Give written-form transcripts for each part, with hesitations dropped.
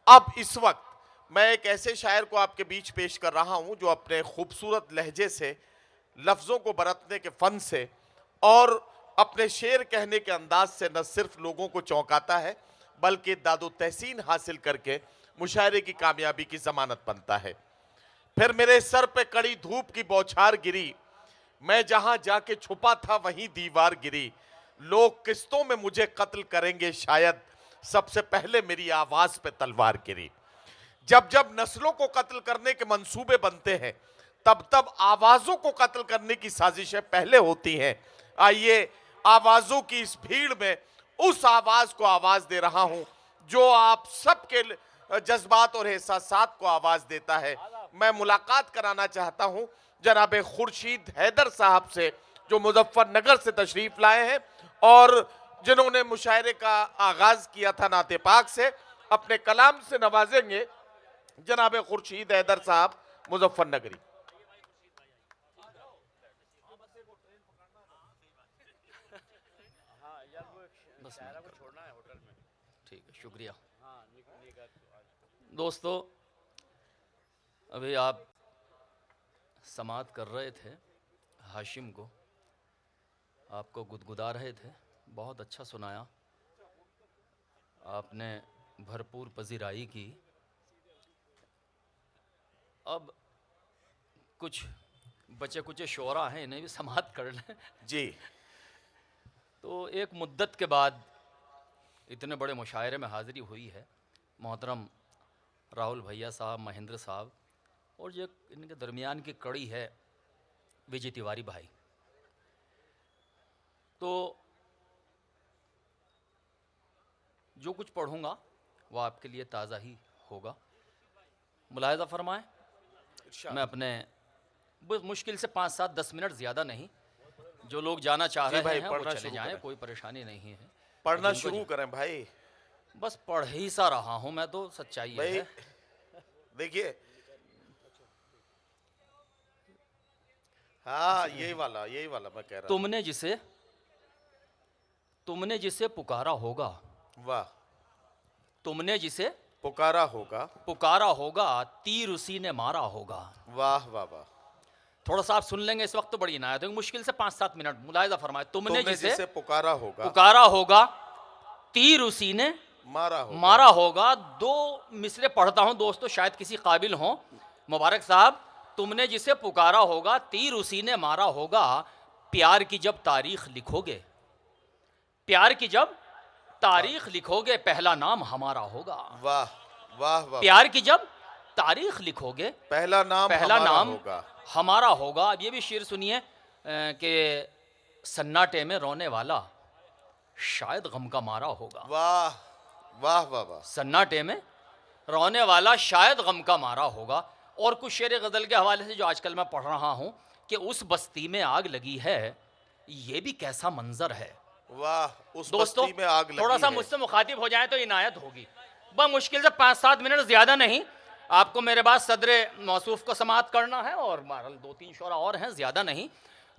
अब इस वक्त मैं एक ऐसे शायर को आपके बीच पेश कर रहा हूं जो अपने खूबसूरत लहजे से, लफ्जों को बरतने के फन से और अपने शेर कहने के अंदाज से न सिर्फ लोगों को चौंकाता है बल्कि दादो तहसीन हासिल करके मुशायरे की कामयाबी की जमानत बनता है। फिर मेरे सर पे कड़ी धूप की बौछार गिरी, मैं जहां जाके छुपा था वहीं दीवार गिरी। लोग किस्तों में मुझे कत्ल करेंगे शायद, सबसे पहले मेरी आवाज पे तलवार गिरी। जब जब नस्लों को कत्ल करने के मंसूबे बनते हैं तब तब आवाजों को कत्ल करने की साजिशें पहले होती हैं। आइए आवाजों की इस भीड़ में उस आवाज को आवाज दे रहा हूं जो आप सबके जज्बात और एहसासात को आवाज देता है। मैं मुलाकात कराना चाहता हूं जनाब खुर्शीद हैदर साहब से जो मुजफ्फरनगर से तशरीफ लाए हैं और जिन्होंने मुशायरे का आगाज किया था नाते पाक से। अपने कलाम से नवाजेंगे जनाब खुर्शीद हैदर साहब मुजफ्फरनगरी। ठीक है, शुक्रिया। दोस्तों, अभी आप समात कर रहे थे हाशिम को, आपको गुदगुदा रहे थे, बहुत अच्छा सुनाया आपने, भरपूर पजीराई की। अब कुछ बचे कुछ शोरा हैं, इन्हें भी समात कर लें जी। तो एक मुद्दत के बाद इतने बड़े मुशायरे में हाज़िरी हुई है। मोहतरम राहुल भैया साहब, महेंद्र साहब और जो इनके दरमियान की कड़ी है विजय तिवारी भाई, तो जो कुछ पढ़ूंगा वो आपके लिए ताज़ा ही होगा। मुलाहिज़ा फरमाएं, मैं अपने मुश्किल से 5, 7, 10 मिनट, ज़्यादा नहीं, जो लोग जाना चाह रहे हैं वो चले जाएं, कोई परेशानी नहीं है। पढ़ना शुरू करें भाई। बस पढ़ ही सा रहा हूं मैं, तो सच्चाई है। देखिए, हाँ, यही वाला मैं कह रहा। तुमने जिसे पुकारा होगा, वाह, तुमने जिसे पुकारा होगा, तीर उसी ने मारा होगा। वाह वाह वाह। थोड़ा सा आप सुन लेंगे, इस वक्त तो बड़ी इनायत है, मुश्किल से 5-7 मिनट। मुलाहिज़ा फरमाए, तुमने जिसे पुकारा होगा तीर उसी ने मारा होगा। 2 मिसरे पढ़ता हूं दोस्तों, शायद किसी काबिल हो। मुबारक साहब, तुमने जिसे पुकारा होगा तीर उसी ने मारा होगा। प्यार की जब तारीख लिखोगे, पहला नाम हमारा होगा। वाह वाह वाह। प्यार की जब तारीख लिखोगे, पहला नाम हमारा होगा। अब ये भी शेर सुनिए कि सन्नाटे में रोने वाला शायद गम का मारा होगा। वाह वाह वाह वाह। सन्नाटे में रोने वाला शायद गम का मारा होगा। और कुछ शेर गज़ल के हवाले से जो आजकल मैं पढ़ रहा हूँ कि उस बस्ती में आग लगी है, ये भी कैसा मंजर है। वाह, उस दोस्तों, बस्ती में आग लगी थोड़ा सा मुझसे मुखातिब हो जाए तो इनायत होगी। बस मुश्किल से 5-7 मिनट, ज़्यादा नहीं। आपको मेरे बाद सदरे मौसूफ को समात करना है और 2-3 शोरा और हैं, ज़्यादा नहीं।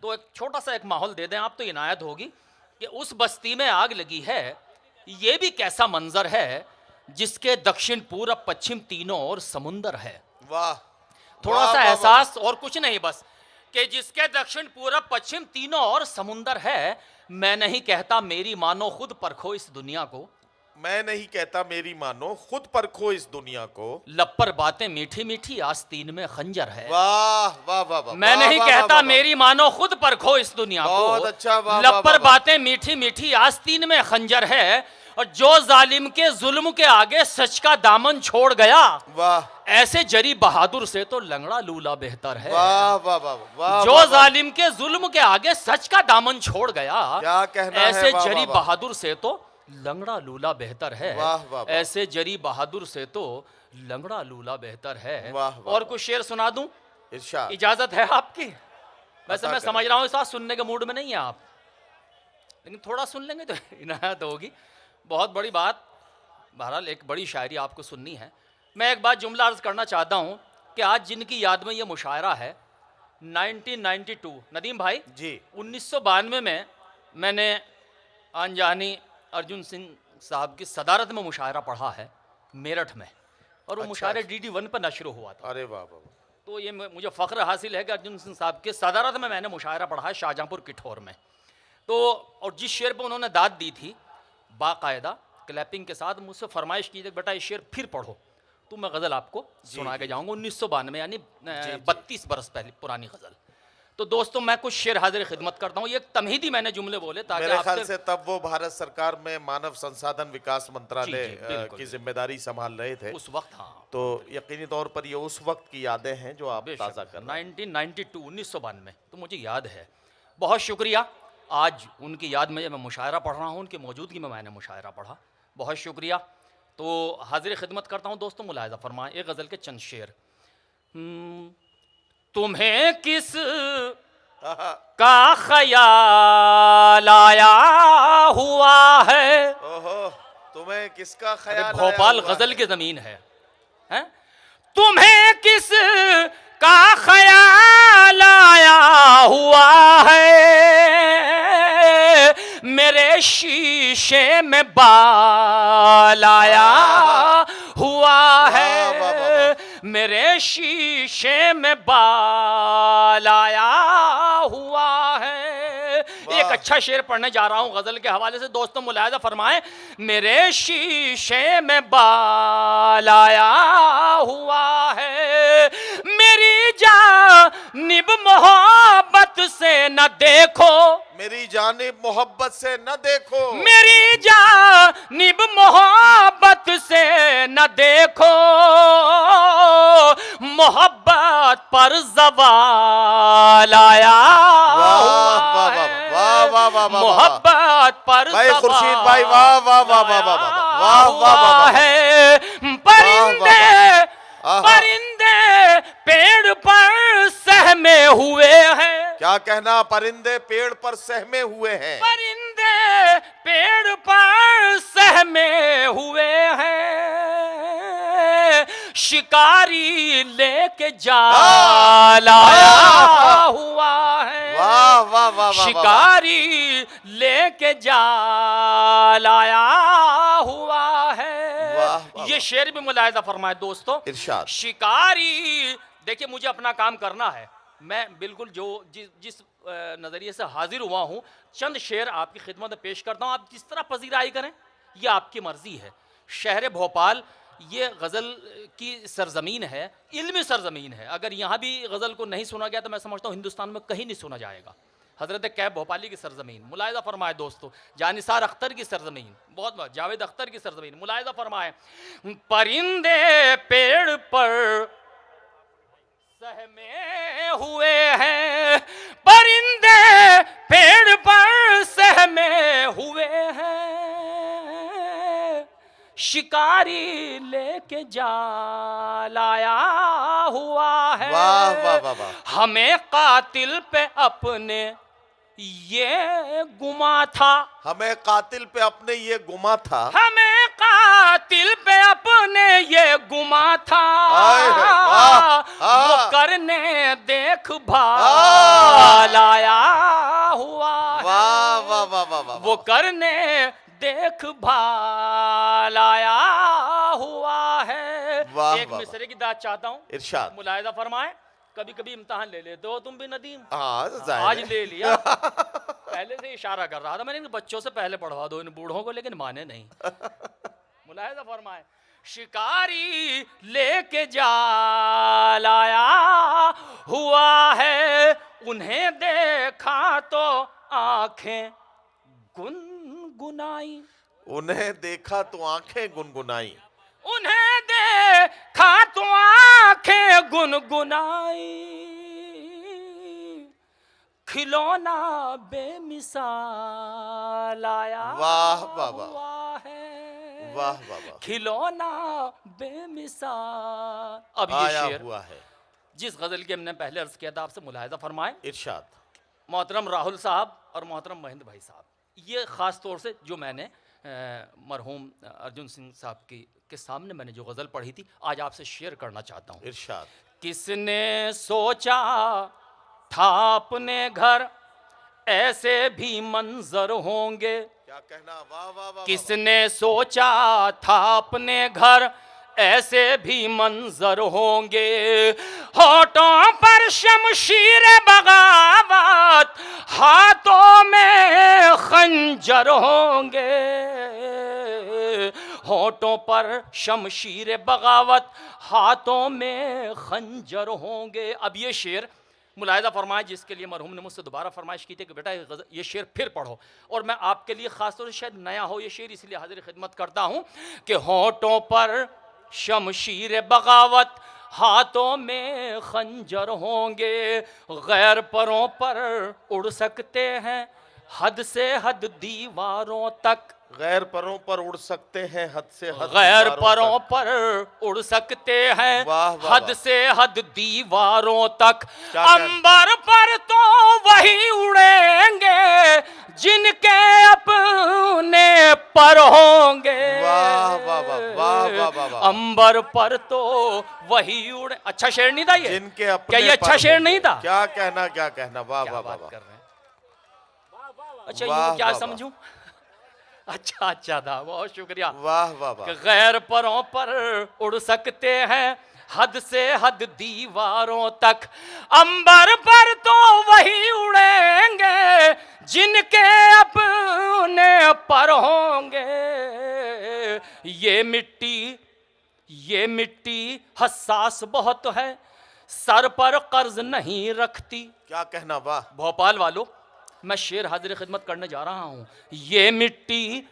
तो एक छोटा सा एक माहौल दे दें आप तो इनायत होगी कि उस बस्ती में आग लगी है, ये भी कैसा मंजर है जिसके दक्षिण पूरब पश्चिम तीनों ओर समुंदर है। वाह, थोड़ा सा एहसास और कुछ नहीं, बस कि जिसके दक्षिण पूरब पश्चिम तीनों ओर समुंदर है। मैं नहीं कहता मेरी मानो खुद परखो इस दुनिया को, लब पर बातें मीठी मीठी आस्तीन में खंजर है। वाह वाह वाह वाह। मैं नहीं कहता मेरी मानो खुद परखो इस दुनिया को, अच्छा, लब पर बातें मीठी मीठी आस्तीन में खंजर है। और जो जालिम के जुल्म के आगे सच का दामन छोड़ गया, वाह, ऐसे जरी बहादुर से तो लंगड़ा लूला बेहतर है। वाह वाह वाह। जो जालिम के जुल्म के आगे सच का दामन छोड़ गया, क्या कहना है, ऐसे जरी बहादुर से तो लंगड़ा लूला बेहतर है। ऐसे जरी बहादुर से तो लंगड़ा लूला बेहतर है। और कुछ शेर सुना दूं, इजाजत है आपकी? वैसे मैं समझ रहा हूँ इस बात सुनने के मूड में नहीं है आप, लेकिन थोड़ा सुन लेंगे तो इनायत होगी। बहुत बड़ी बात, बहरहाल एक बड़ी शायरी आपको सुननी है। मैं एक बात जुमला अर्ज करना चाहता हूँ कि आज जिनकी याद में ये मुशायरा है, 1992 नदीम भाई जी, 1992 में मैंने अनजानी अर्जुन सिंह साहब की सदारत में मुशायरा पढ़ा है मेरठ में। और वो मुशायरा DD1 पर नशर हुआ था। अरे वाह वाह। तो ये मुझे फ़ख्र हासिल है कि अर्जुन सिंह साहब के सदारत में मैंने मुशायरा पढ़ा है शाहजहाँपुर किठौर में। तो और जिस शेर पर उन्होंने दाद दी थी बाकायदा क्लैपिंग के साथ मुझसे फरमाइश की बेटा ये शेर फिर पढ़ो, तो मैं गज़ल आपको सुना के जाऊँगा। 1992 यानी 32 बरस पहले पुरानी गज़ल। तो दोस्तों मैं कुछ शेर हाजिर खिदमत करता हूँ। ये तमहीदी मैंने जुमले बोले ताकि मेरे ख्याल से तब वो भारत सरकार में मानव संसाधन विकास मंत्रालय की जिम्मेदारी संभाल रहे थे उस वक्त। हाँ, तो यकीनी तौर पर ये उस वक्त की यादें हैं जो आप ताज़ा कर रहे हैं। 1992 तो मुझे याद है। बहुत शुक्रिया। आज उनकी याद में मैं मुशायरा पढ़ रहा हूँ, उनकी मौजूदगी में मैंने मुशायरा पढ़ा। बहुत शुक्रिया। तो हाजिर खिदमत करता हूँ दोस्तों, मुलाहिज़ा फरमाएं एक गज़ल के चंद शेर। तुम्हें किस का ख्याल आया हुआ है? ओहो, तुम्हें किसका ख्याल? भोपाल गजल की जमीन है, हैं? तुम्हें किस का ख्याल आया हुआ है? मेरे शीशे में बाल आया हुआ है, मेरे शीशे में बाल आया हुआ है। एक अच्छा शेर पढ़ने जा रहा हूं गजल के हवाले से दोस्तों, मुलाहिज़ा फरमाएं। मेरे शीशे में बाल आया हुआ है, मेरी जानिब मोहब्बत से न देखो, मेरी जानिब मोहब्बत से न देखो, मेरी जानिब मोहब्बत से न देखो, मोहब्बत पर ज़वाल आया हुआ है, मोहब्बत पर भाई खुर्शीद भाई वाह वाह वाह वाह वाह वाह वाह वाह है। परिंदे परिंदे पेड़ पर सहमे हुए हैं। क्या कहना? परिंदे पेड़ पर सहमे हुए हैं, परिंदे पेड़ पर सहमे हुए हैं, शिकारी लेके जाल आया हुआ है। वाह वाह वाह, शिकारी लेके जाल आया हुआ है। ये शेर भी मुलाहिज़ा फरमाए दोस्तों, इरशाद। शिकारी, देखिए मुझे अपना काम करना है, मैं बिल्कुल जिस नज़रिए से हाजिर हुआ हूँ चंद शेर आपकी खिदमत में पेश करता हूँ। आप जिस तरह पजीराई करें ये आपकी मर्जी है। शहर भोपाल ये गज़ल की सरजमीन है, इल्मी सरजमीन है। अगर यहाँ भी गज़ल को नहीं सुना गया तो मैं समझता हूँ हिंदुस्तान में कहीं नहीं सुना जाएगा। हज़रत कैब भोपाली की सरजमीन, मुलाहिज़ा फरमाए दोस्तों। जानिसार अख्तर की सरजमीन, बहुत जावेद अख्तर की सरजमीन, मुलाहिज़ा फरमाए। परिंदे पेड़ पर सहमे हुए हैं, परिंदे पेड़ पर सहमे हुए हैं, शिकारी लेके जाल आया हुआ है। वाह वाह वाह वाह। हमें कातिल पे अपने ये गुमा था, हमें कातिल पे अपने ये गुमा था, हमें कातिल पे अपने ये गुमा था, वो करने देख भाल आया हुआ है। वाह वाह वाह वाह वाह। वो करने देख भाल आया हुआ है। एक मिसरे की दाद चाहता हूँ, इरशाद। मुलाहिज़ा फरमाए। कभी कभी इम्तिहान ले लेते हो तुम भी नदीम, आज ले लिया। पहले से इशारा कर रहा था मैंने बच्चों से पहले पढ़वा दो इन बूढ़ों को, लेकिन माने नहीं। मुलाहिज़ा फरमाए। शिकारी लेके जाल आया हुआ है, उन्हें देखा तो आंखें गुनगुनाई, उन्हें देखा तो आंखें गुनगुनाई, उन्हें देखा तो आंखें गुनगुनाई, खिलौना बेमिसाल आया वाह वाह वाह, वाह वाह वाह, खिलौना बेमिसाल। अब ये शेर हुआ है जिस गजल की हमने पहले अर्ज किया था आपसे, मुलाहिज़ा फरमाए। इरशाद। मोहतरम राहुल साहब और मोहतरम महेंद्र भाई साहब, ये ख़ास तौर से जो मैंने मरहूम अर्जुन सिंह साहब के सामने मैंने जो गज़ल पढ़ी थी, आज आपसे शेयर करना चाहता हूँ। इरशाद। किसने सोचा था अपने घर ऐसे भी मंजर होंगे, क्या कहना? वाह वाह वाह। किसने सोचा था अपने घर ऐसे भी मंजर होंगे, होठों पर शमशीर बगावत, हाथों में खंजर होंगे, होठों पर शमशीर बगावत, हाथों में खंजर होंगे। अब ये शेर मुलाहिजा फरमाए, जिसके लिए मरहूम ने मुझसे दोबारा फरमाइश की थी कि बेटा ये शेर फिर पढ़ो, और मैं आपके लिए ख़ासतौर से शायद नया हो ये शेर, इसलिए हाजिर खिदमत करता हूँ कि होठों पर शमशीर बगावत, हाथों में खंजर होंगे, गैर परों पर उड़ सकते हैं हद से हद दीवारों तक, गैर परों पर उड़ सकते हैं हद से हद, गैर परों पर उड़ सकते हैं हद से हद दीवारों तक, अंबर पर तो वही उड़ेंगे जिनके अपने पर होंगे। वाह वाह वाह वाह वाह, अंबर पर तो वही उड़े। अच्छा शेर नहीं था ये? जिनके अपने, क्या ये अच्छा शेर नहीं था? क्या कहना क्या कहना, वाह वाह वाह कर रहे हैं। अच्छा ये क्या समझूं? अच्छा अच्छा था, बहुत शुक्रिया। वाह वाह वाह। गैर परों पर उड़ सकते हैं हद से हद दीवारों तक, अंबर पर तो वही उड़ेंगे जिनके अपने पर होंगे। ये मिट्टी हसास बहुत है, सर पर कर्ज नहीं रखती। क्या कहना, वाह। भोपाल वालों, मैं शेर हाजिर खिदमत करने जा रहा हूं। ये मिट्टी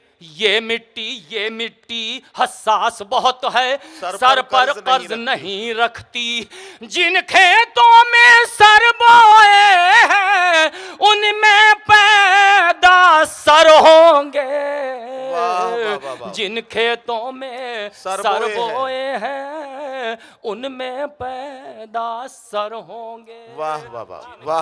हसास बहुत है, सर पर कर्ज नहीं रखती, जिन खेतों में सर बोए हैं उनमें पैदा सर होंगे। जिन खेतों में सर बोए हैं उनमें पैदा सर होंगे। वाह वाह वाह वाह।